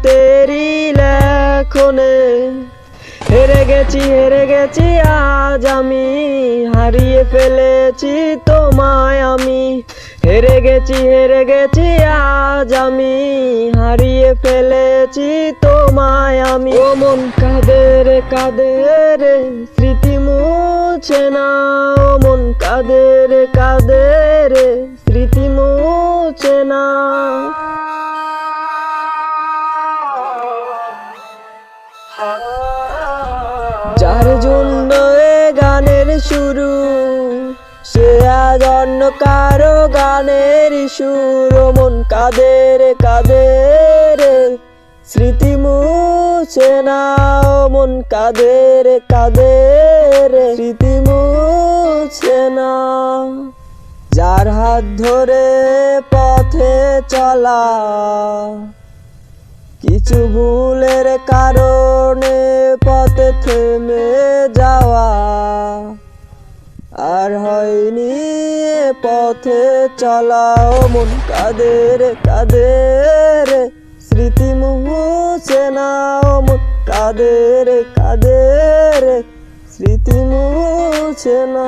তেরি লেখনে। হেরে গেছি আজ আমি, হারিয়ে ফেলেছি তোমায় আমি। হেরে গেছি আজ আমি, হারিয়ে ফেলেছি তোমায় আমি। ও মন কাঁদে রে স্মৃতি মুছে না। ও মন কাঁদে রে স্মৃতি মুছে না। যার জন্য এ গানের শুরু, সে আজ অন্য কারো গানের সুর। ও মন কাঁদে রে স্মৃতি মুছে না। ও মন কাঁদে রে স্মৃতি মুছে না। যার হাত ধরে পথে চলা, কিছু ভুলের কারণে পথে থেমে যাওয়া, আর হয়নি এ পথে চলা। ও মন কাঁদে রে স্মৃতি মুছে না। ও মন কাঁদে রে স্মৃতি মুছে না।